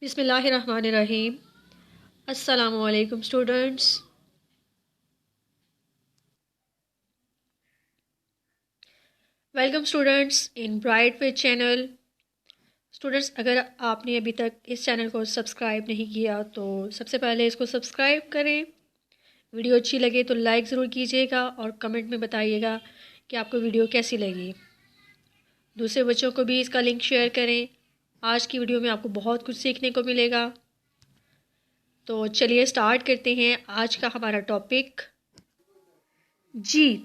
बिस्मिल्लाहिर्रहमानिर्रहीम। अस्सलामुअलैकुम students. Welcome students in bright way channel. Students, अगर आपने अभी तक इस चैनल को सब्सक्राइब नहीं किया तो सबसे पहले इसको सब्सक्राइब करें। वीडियो अच्छी लगे तो लाइक ज़रूर कीजिएगा और कमेंट में बताइएगा कि आपको वीडियो कैसी लगी। दूसरे बच्चों को भी इसका लिंक शेयर करें। आज की वीडियो में आपको बहुत कुछ सीखने को मिलेगा। तो चलिए स्टार्ट करते हैं आज का हमारा टॉपिक।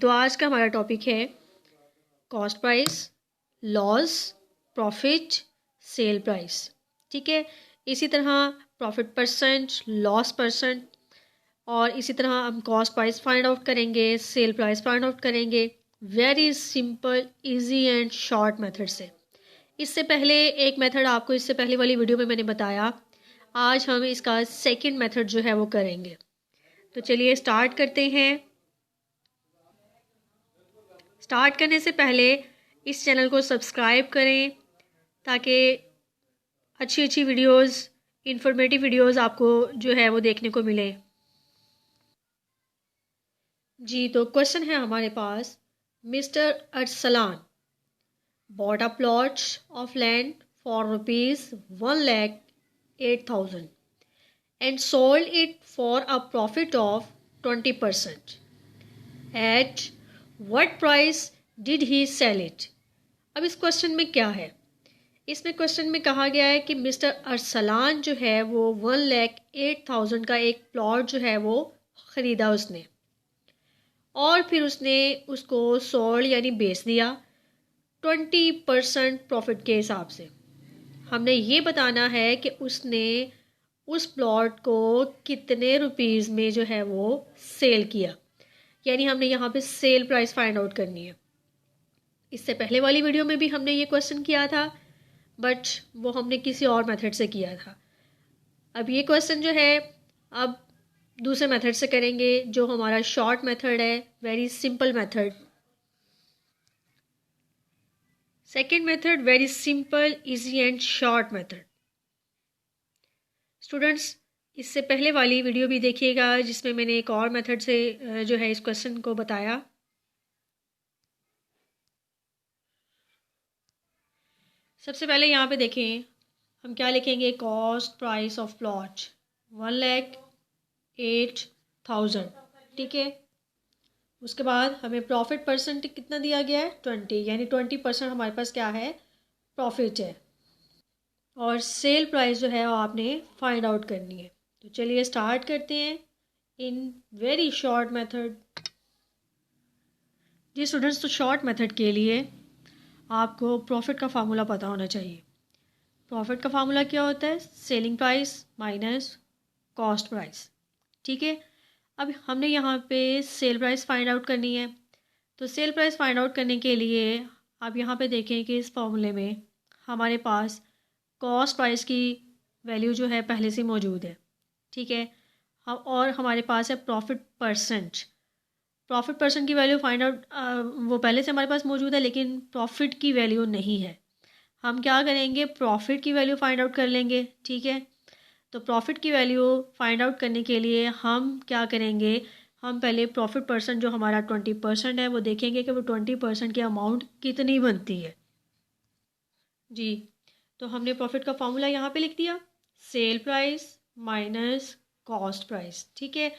तो आज का हमारा टॉपिक है cost price, loss, profit, sale price. ठीक है, इसी तरह प्रॉफिट परसेंट, लॉस परसेंट और इसी तरह हम कॉस्ट प्राइस फाइंड आउट करेंगे, सेल प्राइस फाइंड आउट करेंगे very simple, easy and short method से। इससे पहले एक मेथड आपको इससे पहले वाली वीडियो में मैंने बताया। आज हम इसका सेकंड मेथड जो है वो करेंगे। तो चलिए स्टार्ट करते हैं। स्टार्ट करने से पहले इस चैनल को सब्सक्राइब करें ताकि अच्छी अच्छी वीडियोस, इंफॉर्मेटिव वीडियोस आपको जो है वो देखने को मिले। तो क्वेश्चन है हमारे पास। Mister Arsalan bought a plot of land for ₹1,08,000 and sold it for a profit of 20%. At what price did he sell it? अब इस क्वेश्चन में क्या है? इसमें क्वेश्चन में कहा गया है कि मिस्टर अरसलान जो है वो 1,08,000 का एक प्लॉट जो है वो ख़रीदा उसने और फिर उसने उसको सोल्ड यानी बेच दिया 20% प्रॉफिट के हिसाब से। हमने ये बताना है कि उसने उस प्लॉट को कितने रुपीज़ में जो है वो सेल किया, यानी हमने यहाँ पे सेल प्राइस फाइंड आउट करनी है। इससे पहले वाली वीडियो में भी हमने ये क्वेश्चन किया था, बट वो हमने किसी और मेथड से किया था। अब ये क्वेश्चन जो है अब दूसरे मेथड से करेंगे, जो हमारा शॉर्ट मेथड है, very simple method. Second method very simple, easy and short method. Students, इससे पहले वाली वीडियो भी देखिएगा जिसमें मैंने एक और मेथड से जो है इस क्वेश्चन को बताया। सबसे पहले यहाँ पे देखें, हम क्या लिखेंगे? Cost price of plot 1,08,000। ठीक है, उसके बाद हमें प्रॉफिट परसेंट कितना दिया गया है? 20, यानी 20% हमारे पास क्या है? प्रॉफिट है। और सेल प्राइस जो है वो आपने फाइंड आउट करनी है। तो चलिए स्टार्ट करते हैं in very short method. Students, तो शॉर्ट मेथड के लिए आपको प्रॉफिट का फार्मूला पता होना चाहिए। प्रॉफिट का फार्मूला क्या होता है? Selling price minus cost price. ठीक है, अब हमने यहाँ पे सेल प्राइस फाइंड आउट करनी है। तो सेल प्राइस फाइंड आउट करने के लिए आप यहाँ पे देखें कि इस फॉर्मूले में हमारे पास कॉस्ट प्राइस की वैल्यू जो है पहले से मौजूद है। ठीक है, और हमारे पास है प्रॉफिट परसेंट। प्रॉफिट परसेंट की वैल्यू फाइंड आउट वो पहले से हमारे पास मौजूद है, लेकिन प्रॉफिट की वैल्यू नहीं है। हम क्या करेंगे? प्रॉफिट की वैल्यू फाइंड आउट कर लेंगे। ठीक है, तो प्रॉफिट की वैल्यू फाइंड आउट करने के लिए हम क्या करेंगे? हम पहले प्रॉफिट परसेंट जो हमारा 20% है वो देखेंगे कि वो 20% की अमाउंट कितनी बनती है। तो हमने प्रॉफिट का फॉर्मूला यहाँ पे लिख दिया, cell price minus cost price. ठीक है,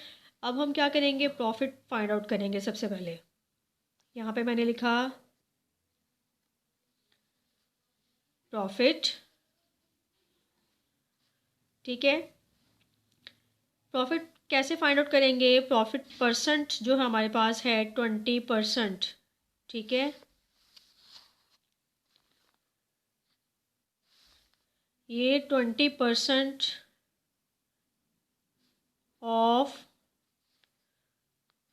अब हम क्या करेंगे? प्रॉफिट फाइंड आउट करेंगे। सबसे पहले यहाँ पे मैंने लिखा प्रॉफिट। ठीक है, प्रॉफिट कैसे फाइंड आउट करेंगे? प्रॉफिट परसेंट जो हमारे पास है 20%। ठीक है, ये 20% ऑफ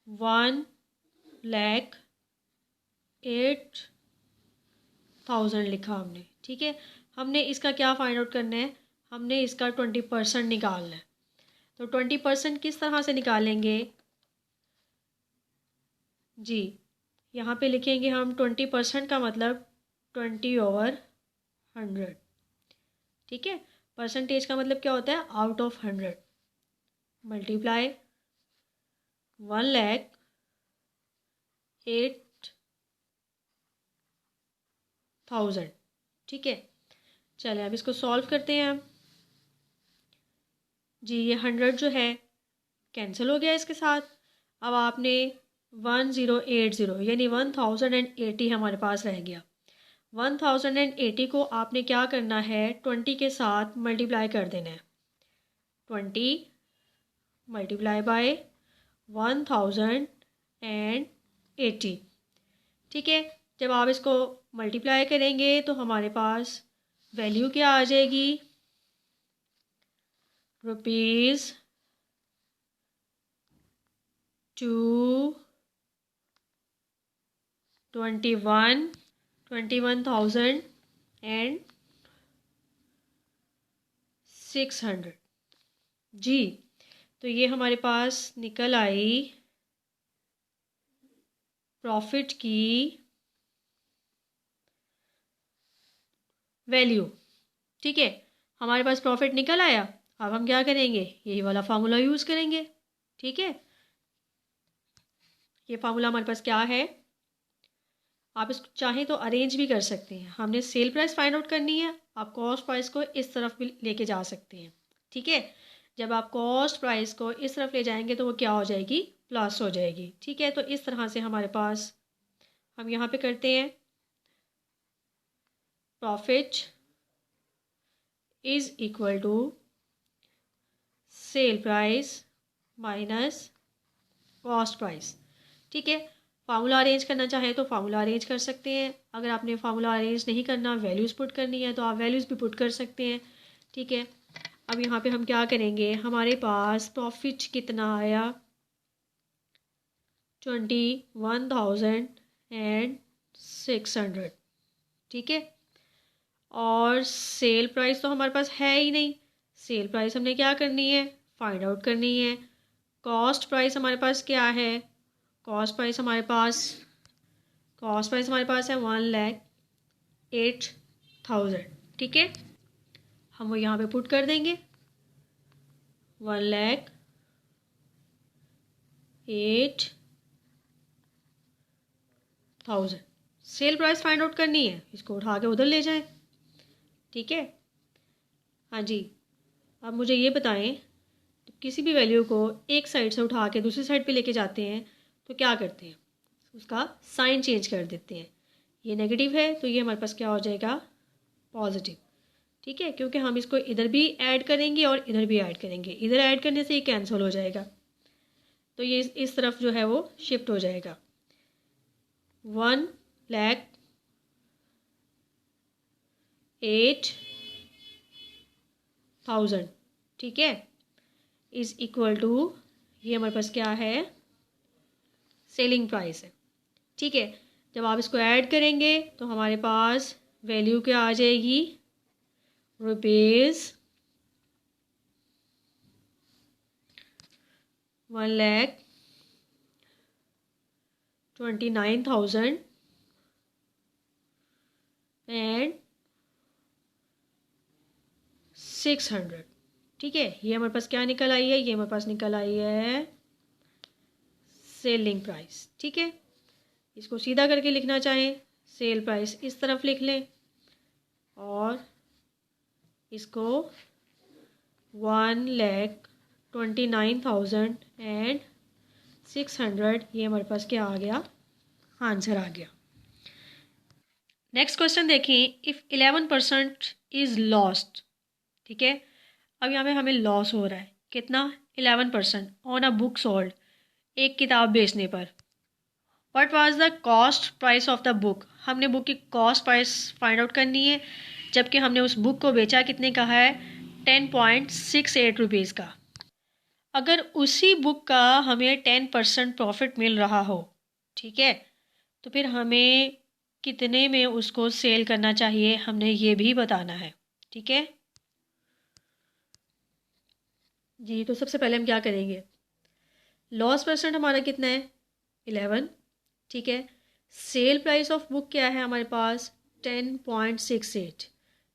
1,08,000 लिखा हमने। ठीक है, हमने इसका क्या फाइंड आउट करना है? हमने इसका 20% निकालना है। तो 20% किस तरह से निकालेंगे? यहाँ पे लिखेंगे हम 20% का मतलब 20/100। ठीक है, परसेंटेज का मतलब क्या होता है? Out of 100 multiply 1,08,000। ठीक है, चलें अब इसको सॉल्व करते हैं हम। जी ये 100 जो है कैंसिल हो गया इसके साथ। अब आपने 1080 यानी 1080 हमारे पास रह गया। 1080 को आपने क्या करना है? 20 के साथ मल्टीप्लाई कर देना है। 20 मल्टीप्लाई बाय 1080। ठीक है, जब आप इसको मल्टीप्लाई करेंगे तो हमारे पास वैल्यू क्या आ जाएगी? रुपीज़ 21,600। जी तो ये हमारे पास निकल आई प्रॉफिट की वैल्यू। ठीक है, हमारे पास प्रॉफिट निकल आया। अब हम क्या करेंगे? यही वाला फार्मूला यूज़ करेंगे। ठीक है, ये फार्मूला हमारे पास क्या है? आप इसको चाहें तो अरेंज भी कर सकते हैं। हमने सेल प्राइस फाइंड आउट करनी है, आप कॉस्ट प्राइस को इस तरफ भी लेके जा सकते हैं। ठीक है, जब आप कॉस्ट प्राइस को इस तरफ ले जाएंगे तो वो क्या हो जाएगी? प्लस हो जाएगी। ठीक है, तो इस तरह से हमारे पास हम यहाँ पे करते हैं profit is equal to sell price minus cost price. ठीक है, फार्मूला अरेंज करना चाहें तो फार्मूला अरेंज कर सकते हैं। अगर आपने फार्मूला अरेंज नहीं करना, वैल्यूज़ पुट करनी है तो आप वैल्यूज़ भी पुट कर सकते हैं। ठीक है, अब यहाँ पे हम क्या करेंगे? हमारे पास प्रॉफिट कितना आया? 21,600। ठीक है, और सेल प्राइस तो हमारे पास है ही नहीं। सेल प्राइस हमने क्या करनी है? फाइंड आउट करनी है। कॉस्ट प्राइस हमारे पास क्या है? कॉस्ट प्राइस हमारे पास है 1,08,000। ठीक है, हम वो यहाँ पे पुट कर देंगे 1,08,000। सेल प्राइस फाइंड आउट करनी है, इसको उठा के उधर ले जाएं। ठीक है, हाँ जी, अब मुझे ये बताएं, किसी भी वैल्यू को एक साइड से उठा के दूसरी साइड पे लेके जाते हैं तो क्या करते हैं? उसका साइन चेंज कर देते हैं। ये नेगेटिव है तो ये हमारे पास क्या हो जाएगा? पॉजिटिव। ठीक है, क्योंकि हम इसको इधर भी ऐड करेंगे और इधर भी ऐड करेंगे। इधर ऐड करने से ये कैंसिल हो जाएगा, तो ये इस तरफ जो है वो शिफ्ट हो जाएगा। 1,08,000। ठीक है, इज़ इक्वल टू, ये हमारे पास क्या है? सेलिंग प्राइस है। ठीक है, जब आप इसको ऐड करेंगे तो हमारे पास वैल्यू क्या आ जाएगी? रुपीज़ 1,29,600। ठीक है, ये हमारे पास क्या निकल आई है? ये हमारे पास निकल आई है सेलिंग प्राइस। ठीक है, इसको सीधा करके लिखना चाहें, सेल प्राइस इस तरफ लिख लें और इसको 1,29,600, ये हमारे पास क्या आ गया? आंसर आ गया। नेक्स्ट क्वेश्चन देखें, इफ़ 11% इज़ लॉस्ट। ठीक है, अब यहाँ पे हमें लॉस हो रहा है। कितना? 11% ऑन अ बुक सोल्ड, एक किताब बेचने पर। What was the cost price of the book? हमने बुक की कॉस्ट प्राइस फाइंड आउट करनी है, जबकि हमने उस बुक को बेचा कितने का है? 10.68 रुपीज़ का। अगर उसी बुक का हमें 10% प्रॉफिट मिल रहा हो, ठीक है, तो फिर हमें कितने में उसको सेल करना चाहिए, हमने ये भी बताना है। ठीक है जी, तो सबसे पहले हम क्या करेंगे? लॉस परसेंट हमारा कितना है? 11। ठीक है, सेल प्राइस ऑफ बुक क्या है हमारे पास? 10.68।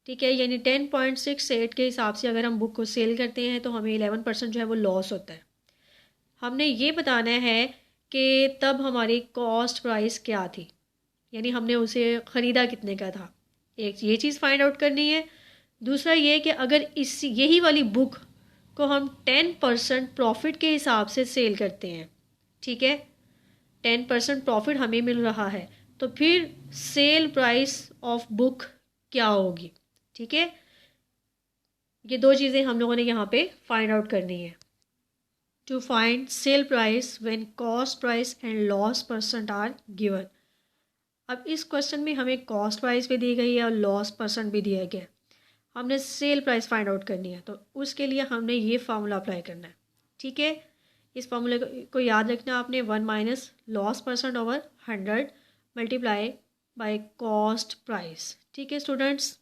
ठीक है, यानी 10.68 के हिसाब से अगर हम बुक को सेल करते हैं तो हमें 11% जो है वो लॉस होता है। हमने ये बताना है कि तब हमारी कॉस्ट प्राइस क्या थी, यानी हमने उसे ख़रीदा कितने का था। एक ये चीज़ फाइंड आउट करनी है। दूसरा ये कि अगर इस यही वाली बुक को हम 10% प्रॉफिट के हिसाब से सेल करते हैं, ठीक है, 10% प्रॉफिट हमें मिल रहा है, तो फिर सेल प्राइस ऑफ बुक क्या होगी। ठीक है, ये दो चीज़ें हम लोगों ने यहाँ पे फाइंड आउट करनी है। To find sell price when cost price and loss percent are given. अब इस क्वेश्चन में हमें कॉस्ट प्राइस भी दी गई है और लॉस परसेंट भी दिया गया है। हमने सेल प्राइस फाइंड आउट करनी है, तो उसके लिए हमने ये फार्मूला अप्लाई करना है। ठीक है, इस फार्मूले को याद रखना आपने, 1 minus loss percent over 100 multiply by cost price. ठीक है स्टूडेंट्स,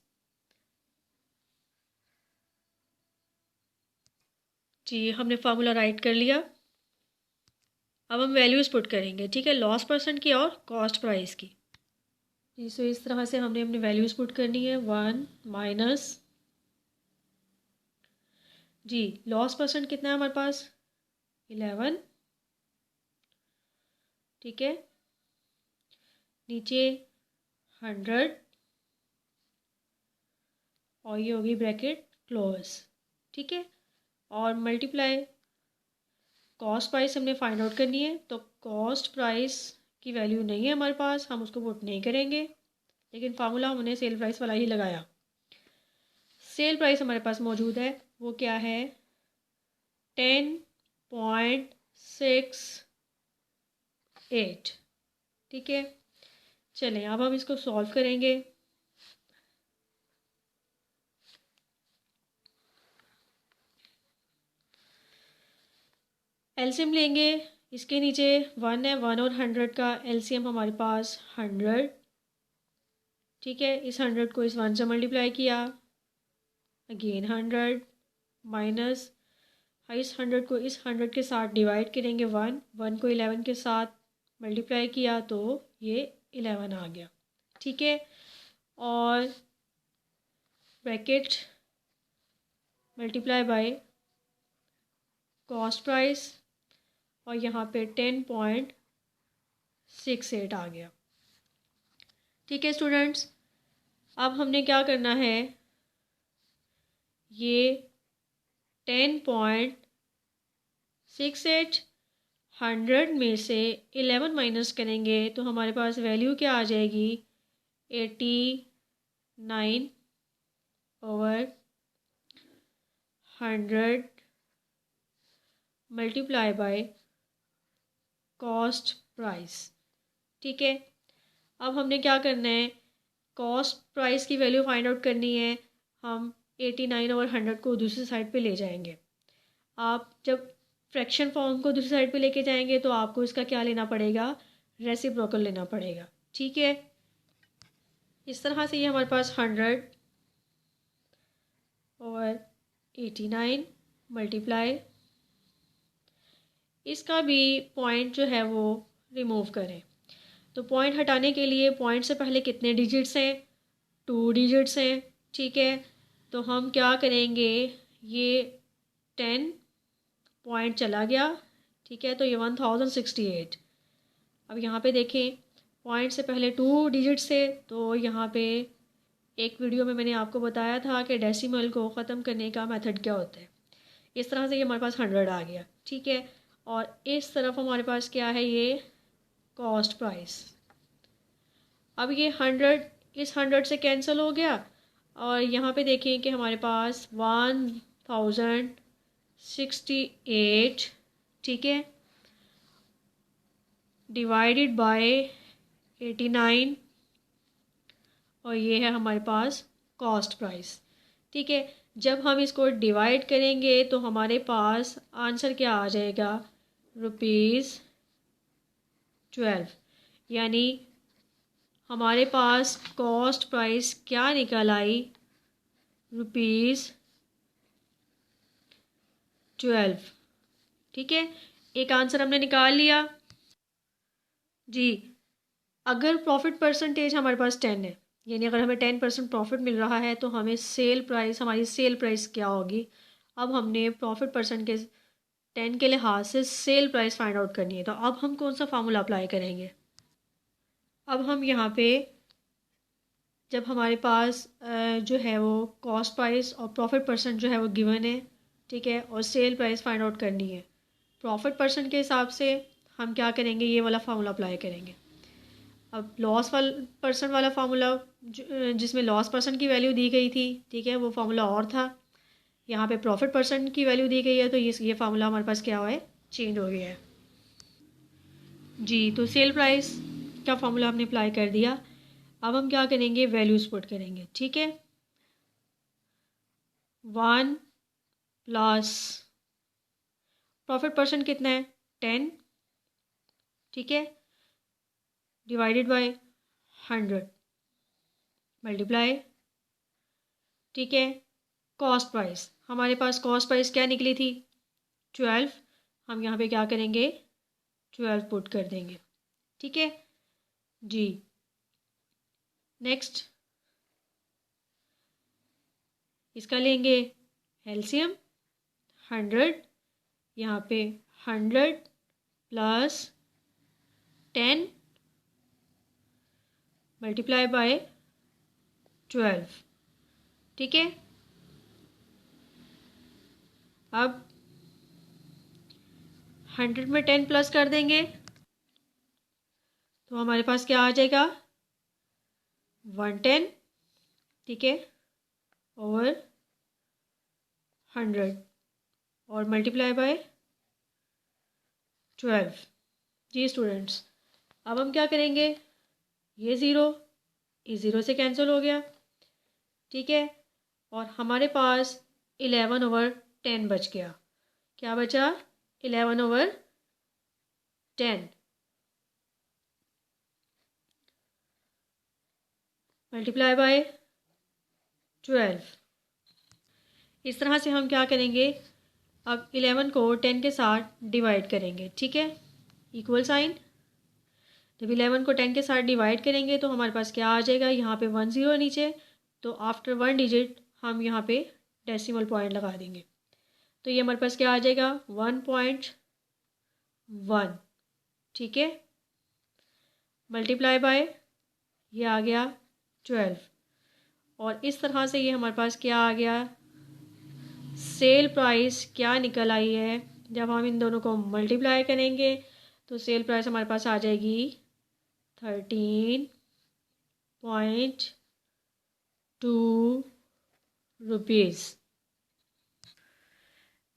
जी हमने फार्मूला राइट कर लिया। अब हम वैल्यूज़ पुट करेंगे, ठीक है, लॉस परसेंट की और कॉस्ट प्राइस की। जी सो इस तरह से हमने अपनी वैल्यूज़ पुट करनी है। 1 माइनस, जी लॉस परसेंट कितना है हमारे पास 11, ठीक है, नीचे 100 और ये होगी ब्रैकेट क्लोज। ठीक है, और मल्टीप्लाई कॉस्ट प्राइस हमने फाइंड आउट करनी है, तो कॉस्ट प्राइस की वैल्यू नहीं है हमारे पास, हम उसको पुट नहीं करेंगे, लेकिन फार्मूला हमने सेल प्राइस वाला ही लगाया। सेल प्राइस हमारे पास मौजूद है, वो क्या है 10.68। ठीक है, चलें अब हम इसको सॉल्व करेंगे। एलसीएम लेंगे, इसके नीचे 1 है, 1 और 100 का एलसीएम हमारे पास 100। ठीक है, इस 100 को इस 1 से मल्टीप्लाई किया, अगेन 100 माइनस इस 100 को इस 100 के साथ डिवाइड करेंगे, 1 को 11 के साथ मल्टीप्लाई किया तो ये 11 आ गया। ठीक है, और bracket multiply by cost price और यहाँ पे 10.68 आ गया। ठीक है स्टूडेंट्स, अब हमने क्या करना है, ये 10.68 100 में से 11 माइनस करेंगे तो हमारे पास वैल्यू क्या आ जाएगी 89 over 100 multiply by cost price. ठीक है, अब हमने क्या करना है, कॉस्ट प्राइस की वैल्यू फाइंड आउट करनी है। हम 89 ओवर 100 को दूसरी साइड पे ले जाएंगे। आप जब फ्रैक्शन फॉर्म को दूसरी साइड पे लेके जाएंगे तो आपको इसका क्या लेना पड़ेगा, रेसिप्रोकल लेना पड़ेगा। ठीक है, इस तरह से ये हमारे पास 100 ओवर 89 मल्टीप्लाई, इसका भी पॉइंट जो है वो रिमूव करें। तो पॉइंट हटाने के लिए पॉइंट से पहले कितने डिजिट्स हैं, 2 डिजिट्स हैं। ठीक है, तो हम क्या करेंगे, ये 10 पॉइंट चला गया, ठीक है, तो ये 1068। अब यहाँ पे देखें पॉइंट से पहले 2 डिजिट्स थे, तो यहाँ पे एक वीडियो में मैंने आपको बताया था कि डेसिमल को ख़त्म करने का मेथड क्या होता है। इस तरह से ये हमारे पास 100 आ गया। ठीक है, और इस तरफ हमारे पास क्या है, ये कॉस्ट प्राइस। अब ये 100 इस 100 से कैंसिल हो गया और यहाँ पे देखें कि हमारे पास 1068, ठीक है, डिवाइडेड बाय 89 और ये है हमारे पास कॉस्ट प्राइस। ठीक है, जब हम इसको डिवाइड करेंगे तो हमारे पास आंसर क्या आ जाएगा, ₹12। यानी हमारे पास कॉस्ट प्राइस क्या निकल आई, ₹12। ठीक है, एक आंसर हमने निकाल लिया। जी, अगर प्रॉफिट परसेंटेज हमारे पास 10 है यानी अगर हमें 10% प्रॉफिट मिल रहा है तो हमें सेल प्राइस, हमारी सेल प्राइस क्या होगी। अब हमने प्रॉफिट परसेंट के 10 के लिहाज से सेल प्राइस फाइंड आउट करनी है। तो अब हम कौन सा फार्मूला अप्लाई करेंगे। अब हम यहाँ पे जब हमारे पास जो है वो कॉस्ट प्राइस और प्रॉफिट परसेंट जो है वो गिवन है, ठीक है, और सेल प्राइस फाइंड आउट करनी है। प्रॉफिट परसेंट के हिसाब से हम क्या करेंगे, ये वाला फार्मूला अप्लाई करेंगे। अब लॉस वाला परसेंट वाला फार्मूला जिसमें लॉस परसेंट की वैल्यू दी गई थी, ठीक है, वो फार्मूला और था। यहाँ पे प्रॉफिट परसेंट की वैल्यू दी गई है, तो ये फार्मूला हमारे पास क्या हुआ है, चेंज हो गया है जी। तो सेल प्राइस का फार्मूला हमने अप्लाई कर दिया। अब हम क्या करेंगे, वैल्यूज पुट करेंगे, ठीक है। 1 प्लस प्रॉफिट परसेंट कितना है, 10, ठीक है, डिवाइडेड बाय 100 मल्टीप्लाई, ठीक है, कॉस्ट प्राइस, हमारे पास कॉस्ट प्राइस क्या निकली थी, 12। हम यहाँ पे क्या करेंगे, 12 पुट कर देंगे, ठीक है जी। नेक्स्ट इसका लेंगे एलसीएम 100, यहाँ पे 100 प्लस 10 मल्टीप्लाई बाय 12, ठीक है। अब 100 में 10 प्लस कर देंगे तो हमारे पास क्या आ जाएगा, 110, ठीक है, ओवर 100 और मल्टीप्लाई बाय 12 जी स्टूडेंट्स। अब हम क्या करेंगे, ये ज़ीरो इस ज़ीरो से कैंसिल हो गया, ठीक है, और हमारे पास 11 ओवर 10 बच गया। क्या बचा, 11 ओवर 10 मल्टीप्लाई बाय 12। इस तरह से हम क्या करेंगे, अब 11 को 10 के साथ डिवाइड करेंगे, ठीक है, इक्वल साइन। जब 11 को 10 के साथ डिवाइड करेंगे तो हमारे पास क्या आ जाएगा, यहाँ पे 1 0 नीचे, तो आफ्टर 1 डिजिट हम यहाँ पे डेसिमल पॉइंट लगा देंगे। तो ये हमारे पास क्या आ जाएगा, 1.1, ठीक है, मल्टीप्लाई बाय ये आ गया 12। और इस तरह से ये हमारे पास क्या आ गया, सेल प्राइस क्या निकल आई है। जब हम इन दोनों को मल्टीप्लाई करेंगे तो सेल प्राइस हमारे पास आ जाएगी 13.2 रुपीज़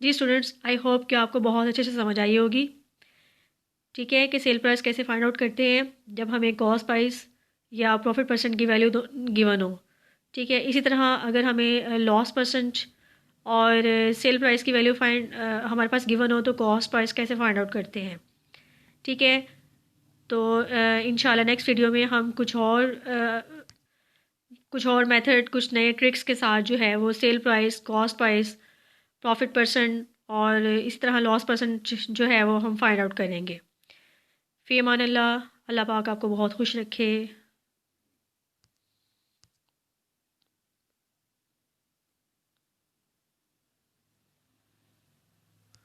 जी स्टूडेंट्स। आई होप कि आपको बहुत अच्छे से समझ आई होगी, ठीक है, कि सेल प्राइस कैसे फाइंड आउट करते हैं जब हमें कॉस्ट प्राइस या प्रॉफिट परसेंट की वैल्यू गिवन हो, ठीक है। इसी तरह अगर हमें लॉस परसेंट और सेल प्राइस की वैल्यू हमारे पास गिवन हो तो कॉस्ट प्राइस कैसे फाइंड आउट करते हैं, ठीक है। तो इंशाल्लाह नेक्स्ट वीडियो में हम कुछ और मेथड, कुछ नए ट्रिक्स के साथ जो है वो sale price, cost price, profit percent और इस तरह लॉस परसेंट जो है वो हम फाइंड आउट करेंगे। फ़ी अमान अल्लाह, अल्लाह पाक आपको बहुत खुश रखे।